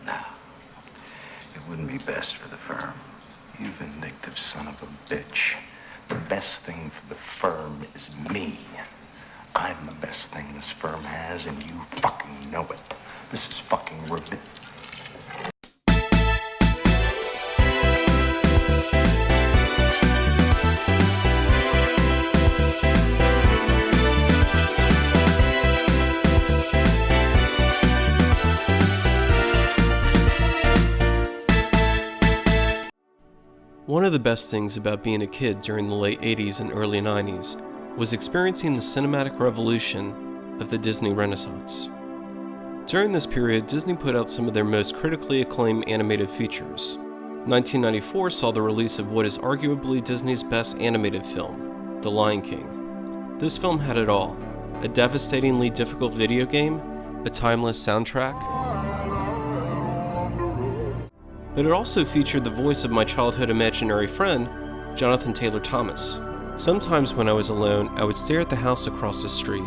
No. It wouldn't be best for the firm. You vindictive son of a bitch. The best thing for the firm is me. I'm the best thing this firm has, and you fucking know it. This is fucking ridiculous. One of the best things about being a kid during the late 80s and early 90s was experiencing the cinematic revolution of the Disney Renaissance. During this period, Disney put out some of their most critically acclaimed animated features. 1994 saw the release of what is arguably Disney's best animated film, The Lion King. This film had it all: a devastatingly difficult video game, a timeless soundtrack, but it also featured the voice of my childhood imaginary friend, Jonathan Taylor Thomas. Sometimes when I was alone, I would stare at the house across the street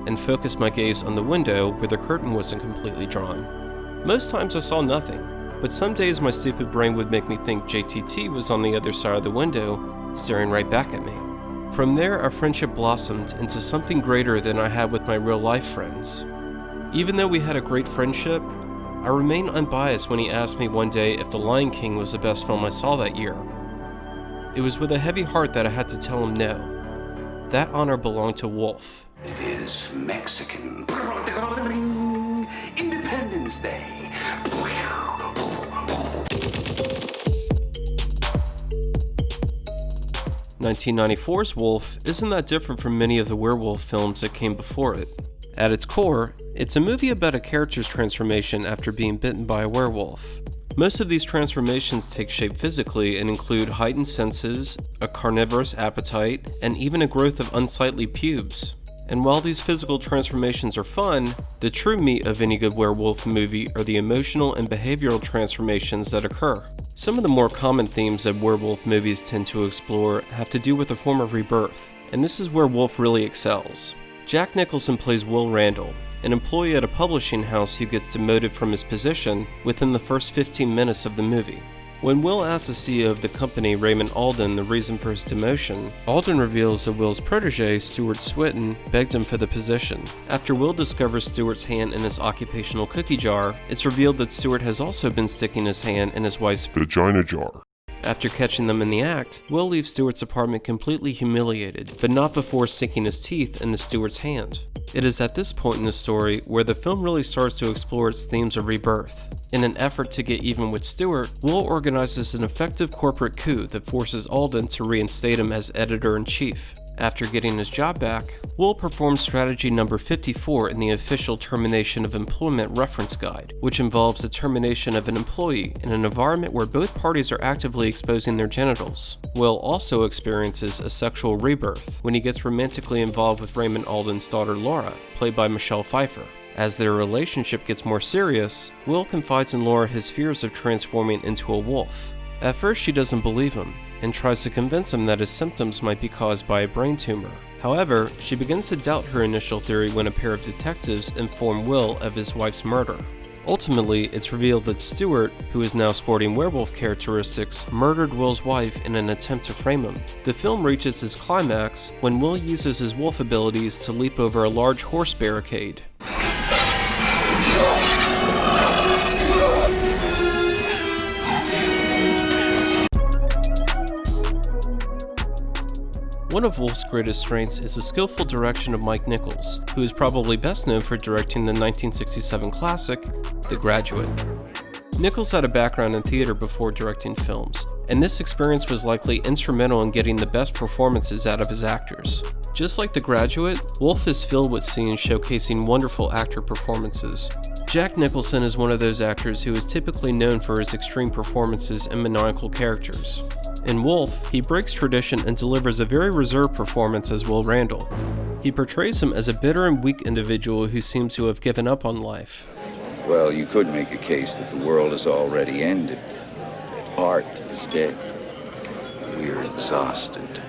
and focus my gaze on the window where the curtain wasn't completely drawn. Most times I saw nothing, but some days my stupid brain would make me think JTT was on the other side of the window, staring right back at me. From there, our friendship blossomed into something greater than I had with my real-life friends. Even though we had a great friendship, I remain unbiased when he asked me one day if The Lion King was the best film I saw that year. It was with a heavy heart that I had to tell him no. That honor belonged to Wolf. It is Mexican Independence Day. 1994's Wolf isn't that different from many of the werewolf films that came before it. At its core, it's a movie about a character's transformation after being bitten by a werewolf. Most of these transformations take shape physically and include heightened senses, a carnivorous appetite, and even a growth of unsightly pubes. And while these physical transformations are fun, the true meat of any good werewolf movie are the emotional and behavioral transformations that occur. Some of the more common themes that werewolf movies tend to explore have to do with a form of rebirth, and this is where Wolf really excels. Jack Nicholson plays Will Randall, an employee at a publishing house who gets demoted from his position within the first 15 minutes of the movie. When Will asks the CEO of the company, Raymond Alden, the reason for his demotion, Alden reveals that Will's protege, Stuart Swinton, begged him for the position. After Will discovers Stuart's hand in his occupational cookie jar, it's revealed that Stuart has also been sticking his hand in his wife's vagina jar. After catching them in the act, Will leaves Stuart's apartment completely humiliated, but not before sinking his teeth into Stuart's hand. It is at this point in the story where the film really starts to explore its themes of rebirth. In an effort to get even with Stuart, Will organizes an effective corporate coup that forces Alden to reinstate him as editor-in-chief. After getting his job back, Will performs strategy number 54 in the official termination of employment reference guide, which involves the termination of an employee in an environment where both parties are actively exposing their genitals. Will also experiences a sexual rebirth when he gets romantically involved with Raymond Alden's daughter Laura, played by Michelle Pfeiffer. As their relationship gets more serious, Will confides in Laura his fears of transforming into a wolf. At first she doesn't believe him, and tries to convince him that his symptoms might be caused by a brain tumor. However, she begins to doubt her initial theory when a pair of detectives inform Will of his wife's murder. Ultimately, it's revealed that Stuart, who is now sporting werewolf characteristics, murdered Will's wife in an attempt to frame him. The film reaches its climax when Will uses his wolf abilities to leap over a large horse barricade. One of Wolf's greatest strengths is the skillful direction of Mike Nichols, who is probably best known for directing the 1967 classic, The Graduate. Nichols had a background in theater before directing films, and this experience was likely instrumental in getting the best performances out of his actors. Just like The Graduate, Wolf is filled with scenes showcasing wonderful actor performances. Jack Nicholson is one of those actors who is typically known for his extreme performances and maniacal characters. In Wolf, he breaks tradition and delivers a very reserved performance as Will Randall. He portrays him as a bitter and weak individual who seems to have given up on life. Well, you could make a case that the world has already ended. Art is dead. We're exhausted.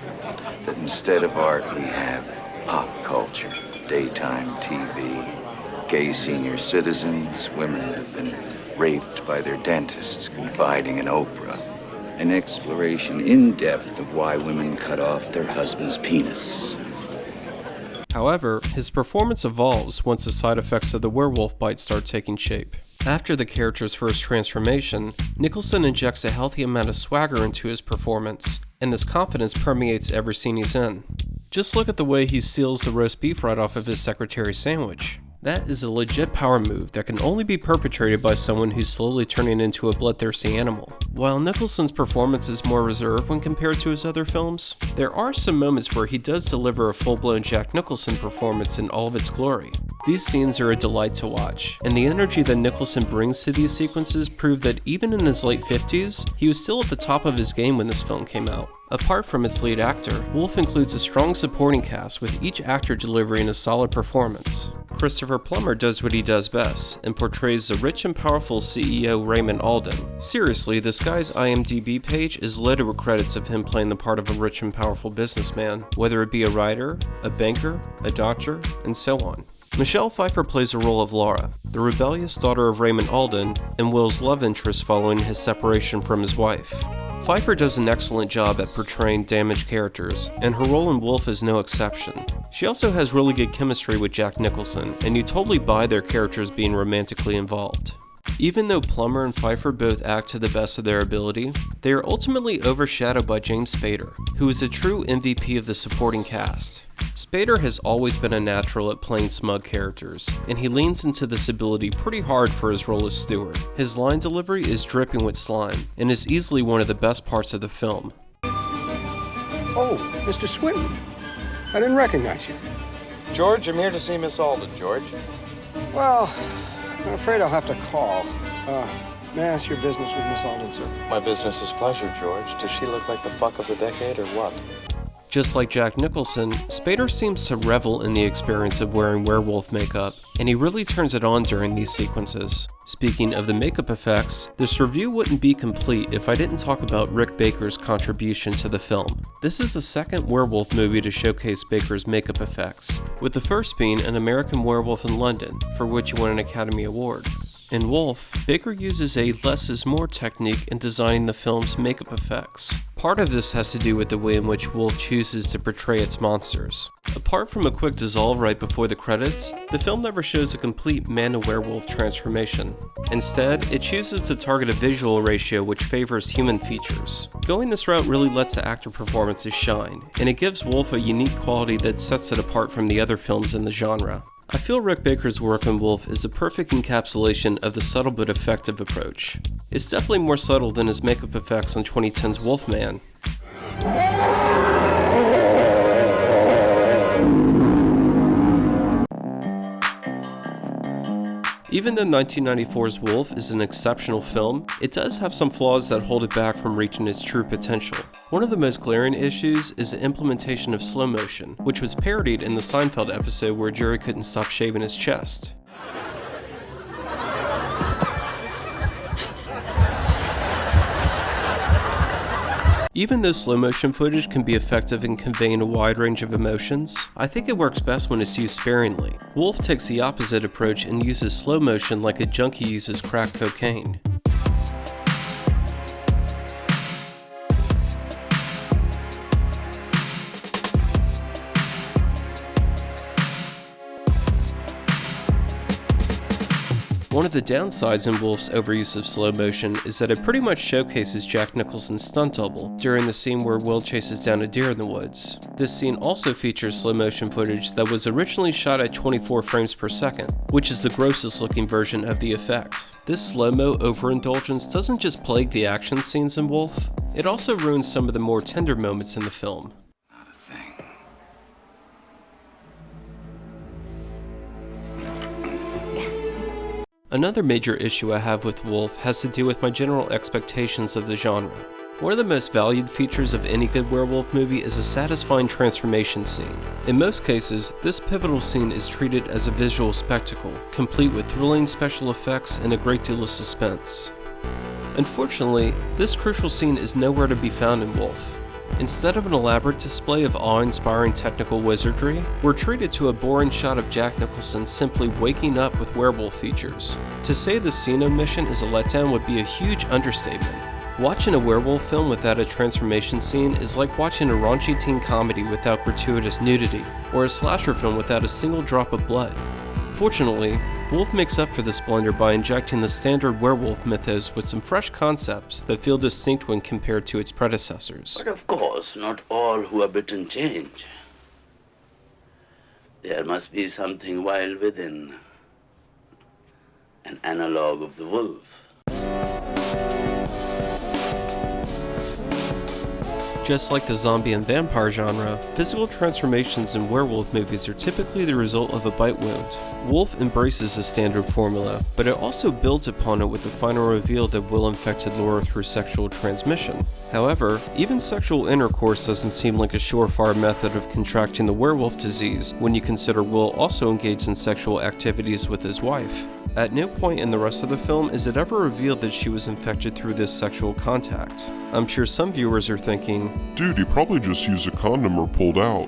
That instead of art, we have pop culture, daytime TV, gay senior citizens, women have been raped by their dentists confiding in Oprah. An exploration in depth of why women cut off their husband's penis. However, his performance evolves once the side effects of the werewolf bite start taking shape. After the character's first transformation, Nicholson injects a healthy amount of swagger into his performance, and this confidence permeates every scene he's in. Just look at the way he steals the roast beef right off of his secretary's sandwich. That is a legit power move that can only be perpetrated by someone who's slowly turning into a bloodthirsty animal. While Nicholson's performance is more reserved when compared to his other films, there are some moments where he does deliver a full-blown Jack Nicholson performance in all of its glory. These scenes are a delight to watch, and the energy that Nicholson brings to these sequences prove that even in his late 50s, he was still at the top of his game when this film came out. Apart from its lead actor, Wolf includes a strong supporting cast with each actor delivering a solid performance. Christopher Plummer does what he does best, and portrays the rich and powerful CEO Raymond Alden. Seriously, this guy's IMDb page is loaded with credits of him playing the part of a rich and powerful businessman, whether it be a writer, a banker, a doctor, and so on. Michelle Pfeiffer plays the role of Laura, the rebellious daughter of Raymond Alden, and Will's love interest following his separation from his wife. Pfeiffer does an excellent job at portraying damaged characters, and her role in Wolf is no exception. She also has really good chemistry with Jack Nicholson, and you totally buy their characters being romantically involved. Even though Plummer and Pfeiffer both act to the best of their ability, they are ultimately overshadowed by James Spader, who is a true MVP of the supporting cast. Spader has always been a natural at playing smug characters, and he leans into this ability pretty hard for his role as Stewart. His line delivery is dripping with slime, and is easily one of the best parts of the film. Oh, Mr. Swinton. I didn't recognize you. George, I'm here to see Miss Alden, George. Well, I'm afraid I'll have to call. May I ask your business with Miss Alden, sir? My business is pleasure, George. Does she look like the fuck of the decade or what? Just like Jack Nicholson, Spader seems to revel in the experience of wearing werewolf makeup, and he really turns it on during these sequences. Speaking of the makeup effects, this review wouldn't be complete if I didn't talk about Rick Baker's contribution to the film. This is the second werewolf movie to showcase Baker's makeup effects, with the first being An American Werewolf in London, for which he won an Academy Award. In Wolf, Baker uses a less is more technique in designing the film's makeup effects. Part of this has to do with the way in which Wolf chooses to portray its monsters. Apart from a quick dissolve right before the credits, the film never shows a complete man-to-werewolf transformation. Instead, it chooses to target a visual ratio which favors human features. Going this route really lets the actor performances shine, and it gives Wolf a unique quality that sets it apart from the other films in the genre. I feel Rick Baker's work on Wolf is a perfect encapsulation of the subtle but effective approach. It's definitely more subtle than his makeup effects on 2010's Wolfman. Even though 1994's Wolf is an exceptional film, it does have some flaws that hold it back from reaching its true potential. One of the most glaring issues is the implementation of slow motion, which was parodied in the Seinfeld episode where Jerry couldn't stop shaving his chest. Even though slow motion footage can be effective in conveying a wide range of emotions, I think it works best when it's used sparingly. Wolf takes the opposite approach and uses slow motion like a junkie uses crack cocaine. One of the downsides in Wolf's overuse of slow motion is that it pretty much showcases Jack Nicholson's stunt double during the scene where Will chases down a deer in the woods. This scene also features slow motion footage that was originally shot at 24 frames per second, which is the grossest looking version of the effect. This slow-mo overindulgence doesn't just plague the action scenes in Wolf, it also ruins some of the more tender moments in the film. Another major issue I have with Wolf has to do with my general expectations of the genre. One of the most valued features of any good werewolf movie is a satisfying transformation scene. In most cases, this pivotal scene is treated as a visual spectacle, complete with thrilling special effects and a great deal of suspense. Unfortunately, this crucial scene is nowhere to be found in Wolf. Instead of an elaborate display of awe-inspiring technical wizardry, we're treated to a boring shot of Jack Nicholson simply waking up with werewolf features. To say the Cena mission is a letdown would be a huge understatement. Watching a werewolf film without a transformation scene is like watching a raunchy teen comedy without gratuitous nudity, or a slasher film without a single drop of blood. Fortunately, Wolf makes up for this blunder by injecting the standard werewolf mythos with some fresh concepts that feel distinct when compared to its predecessors. But of course, not all who are bitten change. There must be something wild within, an analog of the wolf. Just like the zombie and vampire genre, physical transformations in werewolf movies are typically the result of a bite wound. Wolf embraces the standard formula, but it also builds upon it with the final reveal that Will infected Laura through sexual transmission. However, even sexual intercourse doesn't seem like a surefire method of contracting the werewolf disease when you consider Will also engaged in sexual activities with his wife. At no point in the rest of the film is it ever revealed that she was infected through this sexual contact. I'm sure some viewers are thinking, dude, he probably just used a condom or pulled out.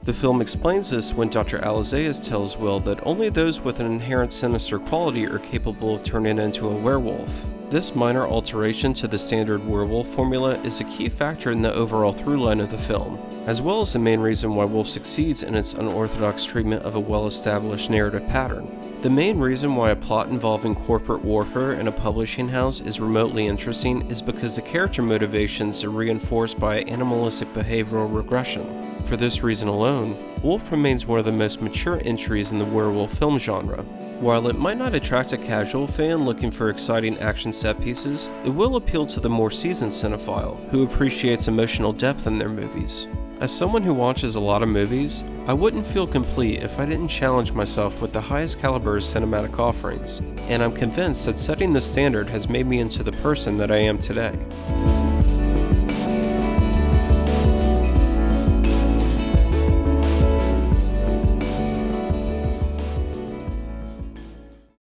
The film explains this when Dr. Alizeas tells Will that only those with an inherent sinister quality are capable of turning into a werewolf. This minor alteration to the standard werewolf formula is a key factor in the overall through-line of the film, as well as the main reason why Wolf succeeds in its unorthodox treatment of a well-established narrative pattern. The main reason why a plot involving corporate warfare in a publishing house is remotely interesting is because the character motivations are reinforced by animalistic behavioral regression. For this reason alone, Wolf remains one of the most mature entries in the werewolf film genre. While it might not attract a casual fan looking for exciting action set pieces, it will appeal to the more seasoned cinephile who appreciates emotional depth in their movies. As someone who watches a lot of movies, I wouldn't feel complete if I didn't challenge myself with the highest caliber of cinematic offerings, and I'm convinced that setting the standard has made me into the person that I am today.